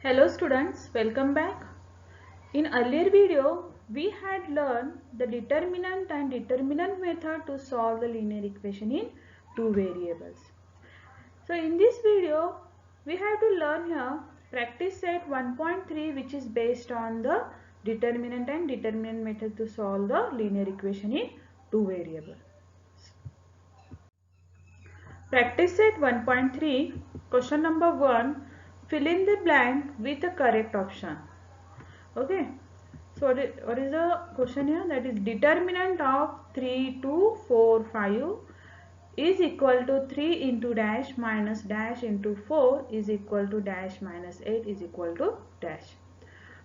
Hello students, welcome back. In earlier video, we had learned the determinant and determinant method to solve the linear equation in two variables. So in this video, we have to learn here practice set 1.3 which is based on the determinant and determinant method to solve the linear equation in two variables. Practice set 1.3, question number 1, fill in the blank with the correct option. Okay, so what is the question here? That is determinant of 3, 2, 4, 5 is equal to 3 into dash minus dash into 4 is equal to dash minus 8 is equal to dash.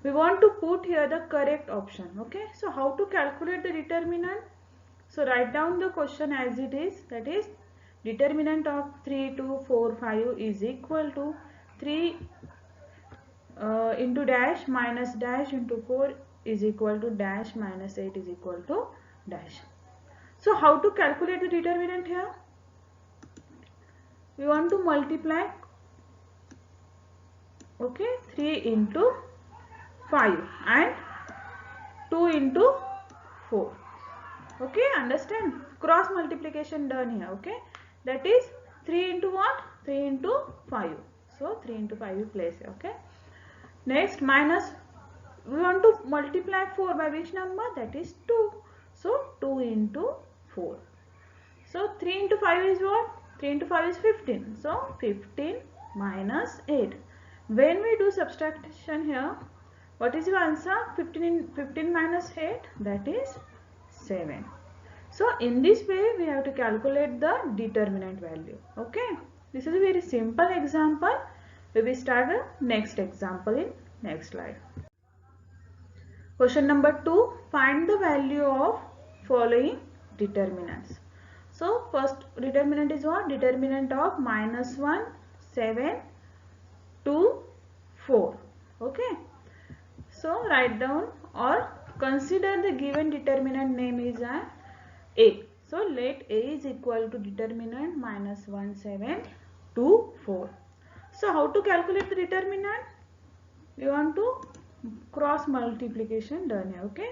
We want to put here the correct option. Okay, so how to calculate the determinant? So write down the question as it is, that is determinant of 3, 2, 4, 5 is equal to 3 into dash minus dash into 4 is equal to dash minus 8 is equal to dash. So how to calculate the determinant here? We want to multiply, okay, 3 into 5 and 2 into 4. Okay, understand? Cross multiplication done here. Okay, that is 3 into what? 3 into 5. So 3 into 5 you place here. Okay, next minus, we want to multiply 4 by which number? That is 2. So 2 into 4. So 3 into 5 is what? 3 into 5 is 15. So 15 minus 8. When we do subtraction here, what is your answer? 15 minus 8, that is 7. So in this way we have to calculate the determinant value. Okay, this is a very simple example. We will start the next example in next slide. Question number 2, find the value of following determinants. So first determinant is what? Determinant of minus 1, 7, 2, 4. Okay, so write down or consider the given determinant name is A. So let A is equal to determinant minus 1, 7, 2, 4. So how to calculate the determinant? We want to cross multiplication done here. Okay,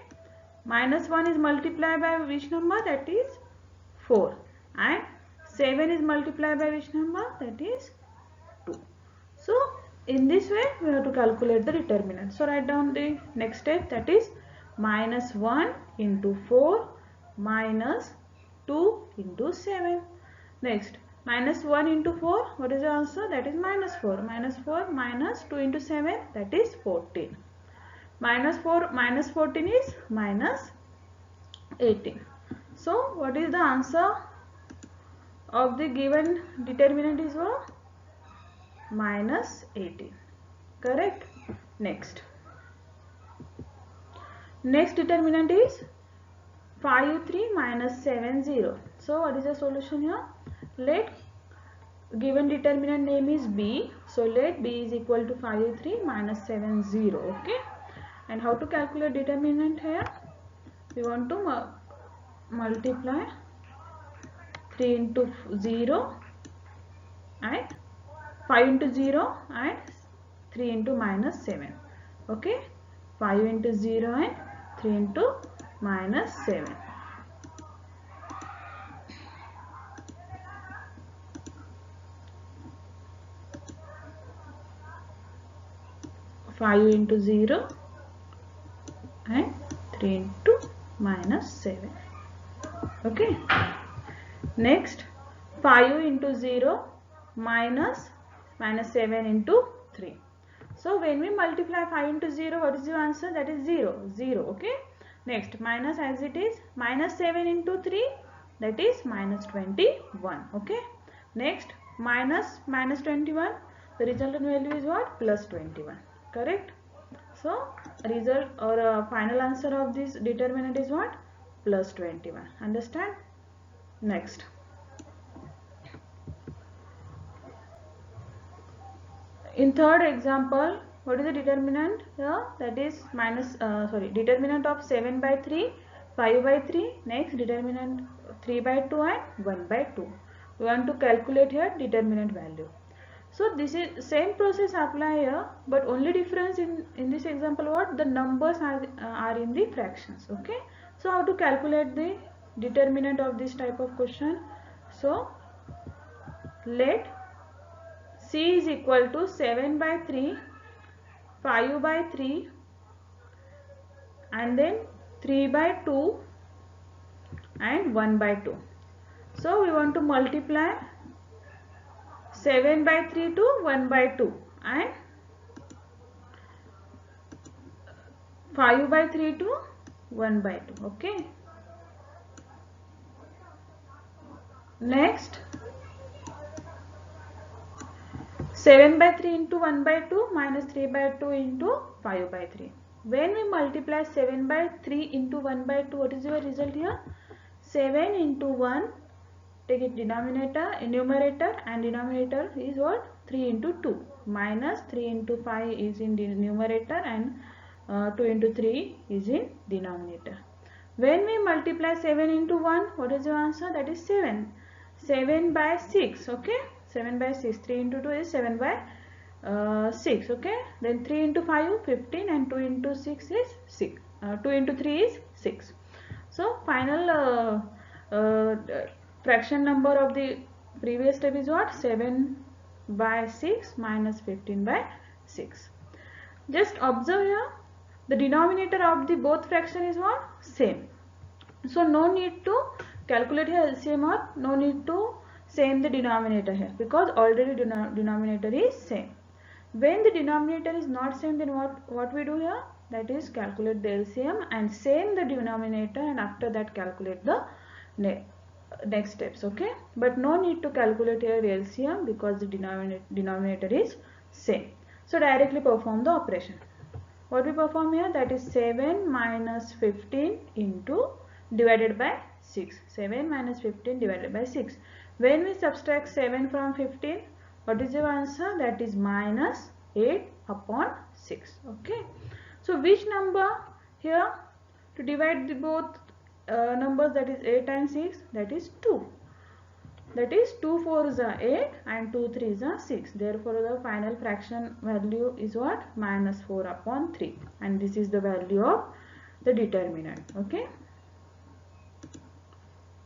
minus 1 is multiplied by which number? That is 4, and 7 is multiplied by which number? That is 2. So in this way we have to calculate the determinant. So write down the next step, that is minus 1 into 4 minus 2 into 7. Next, minus 1 into 4, what is the answer? That is minus 4. Minus 4 minus 2 into 7, that is 14. Minus 4 minus 14 is minus 18. So what is the answer of the given determinant is what? Minus 18. Correct. Next determinant is 5, 3 minus 7, 0. So what is the solution here? Let given determinant name is B. So let B is equal to 5, 3 minus 7, 0. Okay. And how to calculate determinant here? We want to multiply 3 into 0 and 5 into 0 and 3 into minus 7. Okay. 5 into 0 and 3 into minus 7. 5 into 0 and 3 into minus 7. Okay. Next, 5 into 0 minus 7 into 3. So when we multiply 5 into 0, what is your answer? That is 0. 0. Okay. Next, minus as it is, minus 7 into 3, that is minus 21. Okay. Next, minus 21, the resultant value is what? Plus 21. Correct. So result or final answer of this determinant is what? Plus 21. Understand? Next, in third example, what is the determinant here? That is determinant of 7 by 3, 5 by 3. Next, determinant 3 by 2 and 1 by 2. We want to calculate here determinant value. So this is same process apply here, but only difference in this example what the numbers are in the fractions. Okay, so how to calculate the determinant of this type of question? So let C is equal to 7 by 3, 5 by 3 and then 3 by 2 and 1 by 2. So we want to multiply 7 by 3 to 1 by 2 and 5 by 3 to 1 by 2. Okay. Next 7 by 3 into 1 by 2 minus 3 by 2 into 5 by 3. When we multiply 7 by 3 into 1 by 2, what is your result here? 7 into 1, take it denominator, numerator, and denominator is what? 3 into 2 minus 3 into 5 is in the numerator and 2 into 3 is in denominator. When we multiply 7 into 1, what is your answer? That is 7. 7 by 6, okay? 7 by 6, 3 into 2 is 7 by 6, okay? Then 3 into 5, 15 and 2 into 6 is 6. 2 into 3 is 6. So final fraction number of the previous step is what? 7 by 6 minus 15 by 6. Just observe here, the denominator of the both fraction is what? Same. So no need to calculate here LCM or no need to same the denominator here because already denominator is same. When the denominator is not same, then what we do here? That is calculate the LCM and same the denominator and after that calculate the next steps. Okay, but no need to calculate here LCM because the denominator is same. So directly perform the operation. What we perform here? That is 7 minus 15 into divided by 6. 7 minus 15 divided by 6. When we subtract 7 from 15, what is your answer? That is minus 8 upon 6. Okay. So which number here to divide the both numbers, that is 8 and 6? That is 2. That is 2 4s are 8 and 2 3s are 6. Therefore the final fraction value is what? Minus 4 upon 3. And this is the value of the determinant. Okay.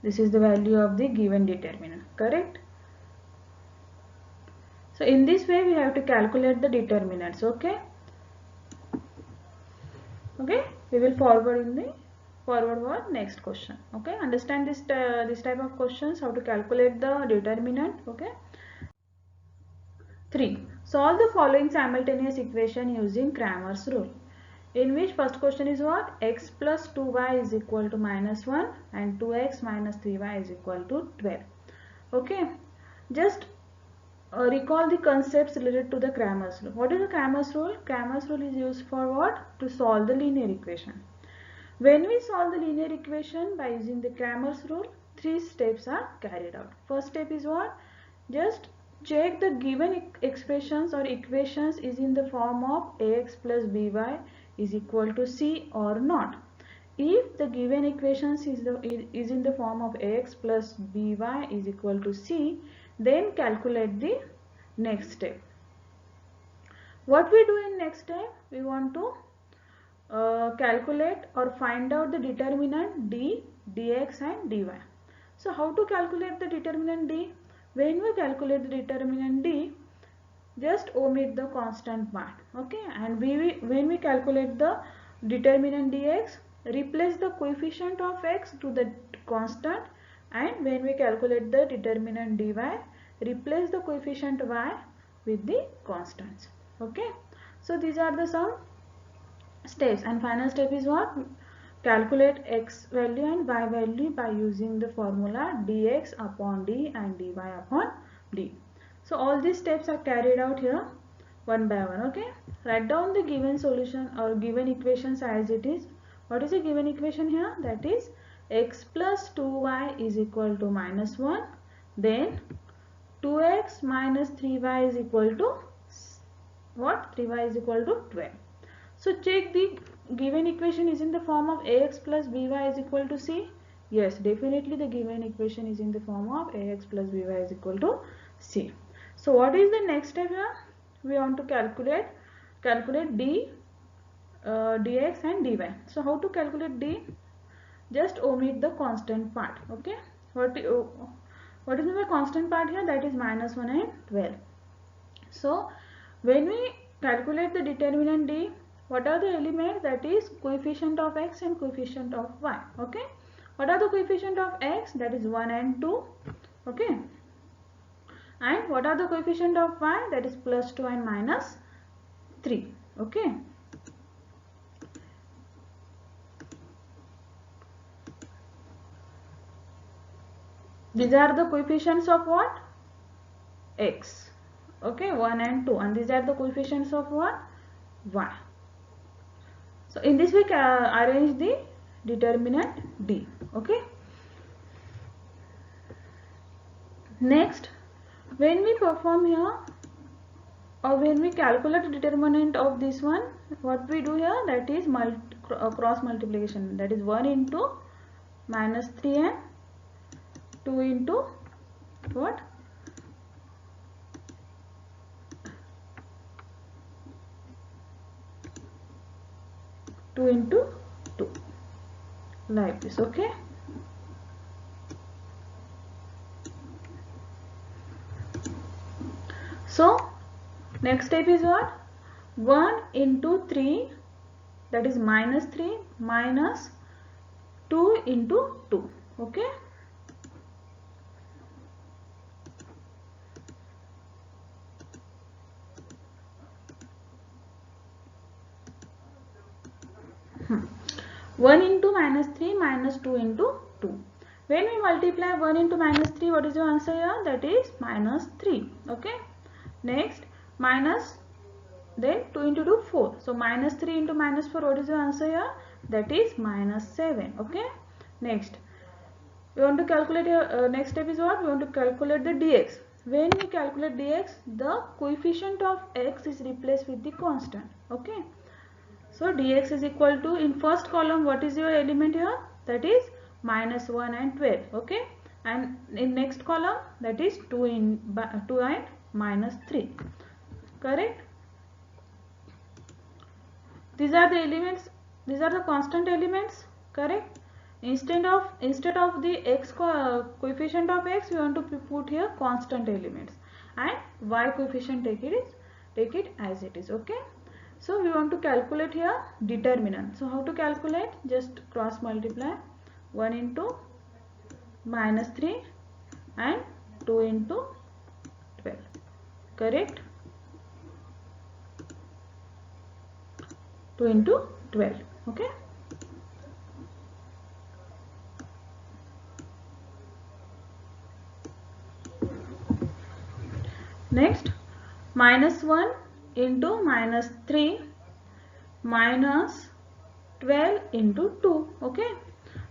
This is the value of the given determinant. Correct? So in this way we have to calculate the determinants. Okay. Okay. We will forward for next question. Okay. Understand this type of questions, how to calculate the determinant. Okay. 3. Solve the following simultaneous equation using Cramer's rule. In which first question is what? X plus 2y is equal to minus 1 and 2x minus 3y is equal to 12. Okay. Just recall the concepts related to the Cramer's rule. What is the Cramer's rule? Cramer's rule is used for what? To solve the linear equation. When we solve the linear equation by using the Cramer's rule, 3 steps are carried out. First step is what? Just check the given expressions or equations is in the form of ax plus by is equal to c or not. If the given equations is in the form of ax plus by is equal to c, then calculate the next step. What we do in next step? We want to calculate or find out the determinant d, dx and dy. So how to calculate the determinant d? When we calculate the determinant d, just omit the constant part. Okay, and when we calculate the determinant dx, replace the coefficient of x to the constant, and when we calculate the determinant dy, replace the coefficient y with the constants. Okay, so these are the some steps, and final step is what? Calculate x value and y value by using the formula dx upon d and dy upon d. So all these steps are carried out here one by one. Okay, write down the given solution or given equations as it is. What is the given equation here? That is x plus 2y is equal to minus 1, then 2x minus 3y is equal to what? 3y is equal to 12. So check the given equation is in the form of ax plus by is equal to c. Yes, definitely the given equation is in the form of ax plus by is equal to c. So what is the next step here? We want to calculate d, dx and dy. So how to calculate d? Just omit the constant part. Okay, what is the constant part here? That is minus 1 and 12. So when we calculate the determinant d, what are the elements? That is coefficient of x and coefficient of y. Okay, what are the coefficient of x? That is 1 and 2. Okay, and what are the coefficient of y? That is plus 2 and minus 3. Okay, these are the coefficients of what? X. Okay, 1 and 2, and these are the coefficients of what? Y. So in this we arrange the determinant d. Okay, next when we perform here, or when we calculate the determinant of this one, what we do here? That is cross multiplication. That is 1 into minus 3 and 2 into what? 2 into 2, like this. Okay, so next step is what? 1 into 3, that is minus 3, minus 2 into 2. Okay, One into minus 3 minus 2 into 2. When we multiply 1 into minus 3, what is your answer here? That is minus 3. Okay, next minus, then 2 into 2, 4. So minus 3 into minus 4, what is your answer here? That is minus 7. Okay, next we want to calculate here, next step is what? We want to calculate the dx. When we calculate dx, the coefficient of x is replaced with the constant. Okay, so dx is equal to, in first column what is your element here? That is minus 1 and 12. Okay, and in next column that is 2 and minus 3. Correct? These are the elements, these are the constant elements. Correct? Instead of the x coefficient of x, we want to put here constant elements, and y coefficient take it as it is. Okay, so we want to calculate here determinant. So how to calculate? Just cross multiply 1 into minus 3 and 2 into 12. Correct? 2 into 12. Okay, next minus 1 into minus 3 minus 12 into 2. Okay,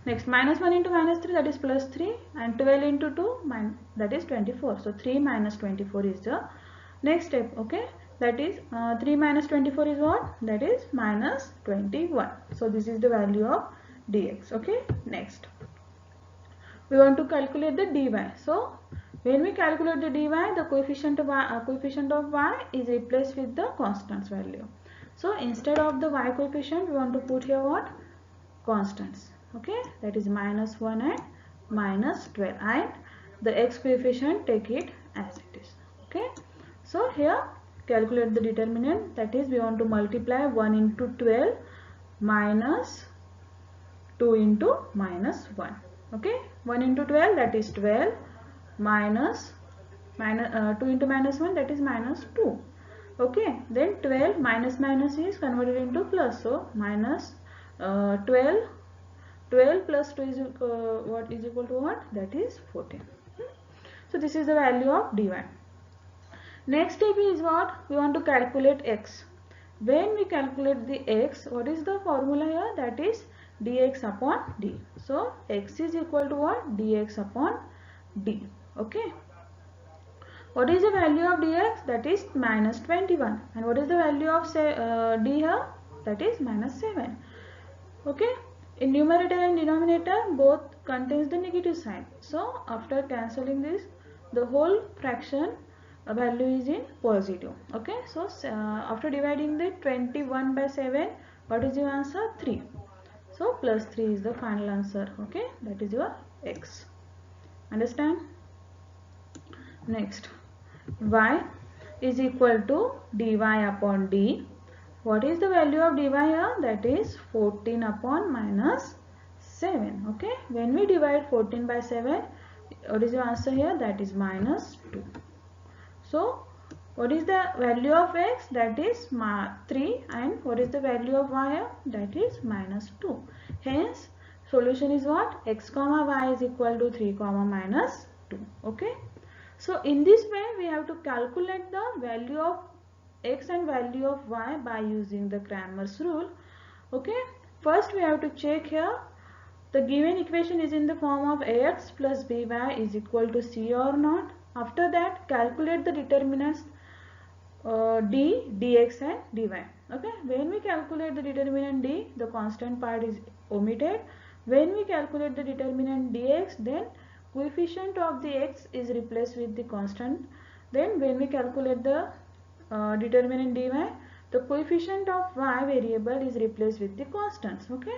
next minus 1 into minus 3, that is plus 3, and 12 into 2, that is 24. So 3 minus 24 is the next step. Okay, that is 3 minus 24 is what? That is minus 21. So this is the value of dx. Okay, next we want to calculate the dy. So when we calculate the dy, the coefficient of y is replaced with the constants value. So instead of the y coefficient, we want to put here what? Constants. Okay, that is minus 1 and minus 12, and the x coefficient take it as it is. Okay, so here calculate the determinant. That is, we want to multiply 1 into 12 minus 2 into minus 1. Okay, 1 into 12, that is 12, minus 2 into minus 1, that is minus 2. Okay, then 12 minus minus is converted into plus, so minus 12 plus 2 is what is equal to what? That is 14. So this is the value of dy. Next step is what? We want to calculate x. When we calculate the x, what is the formula here? That is dx upon d. So x is equal to what? Dx upon d. Okay, what is the value of dx? That is minus 21. And what is the value of d here? That is minus 7. Okay, in numerator and denominator both contains the negative sign. So after cancelling this, the whole fraction value is in positive. Okay, so after dividing the 21 by 7, what is your answer? 3. So plus 3 is the final answer. Okay, that is your x. Understand? Next, y is equal to dy upon d. What is the value of dy here? That is 14 upon minus 7. Okay, when we divide 14 by 7, what is your answer here? That is minus 2. So what is the value of x? That is 3, and what is the value of y? That is minus 2. Hence solution is what? X comma y is equal to 3 comma minus 2. Okay. So in this way we have to calculate the value of x and value of y by using the Cramer's rule. Okay. First we have to check here. The given equation is in the form of ax plus by is equal to c or not. After that, calculate the determinants d, dx and dy. Okay, when we calculate the determinant d, the constant part is omitted. When we calculate the determinant dx, then coefficient of the x is replaced with the constant. Then when we calculate the determinant dy, the coefficient of y variable is replaced with the constants. Okay,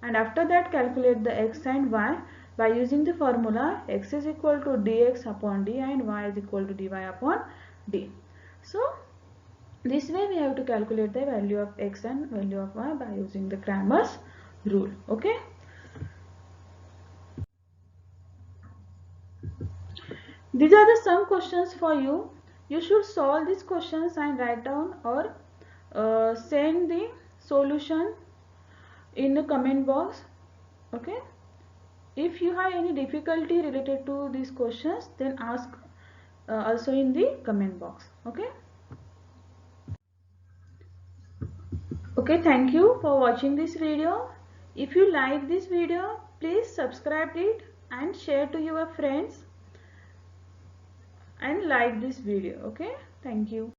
and after that calculate the x and y by using the formula x is equal to dx upon d and y is equal to dy upon d. So this way we have to calculate the value of x and value of y by using the Cramer's rule. Okay. These are the some questions for you. You should solve these questions and write down or send the solution in the comment box. Okay. If you have any difficulty related to these questions, then ask also in the comment box. Okay. Okay, thank you for watching this video. If you like this video, please subscribe it and share to your friends and like this video. Okay, thank you.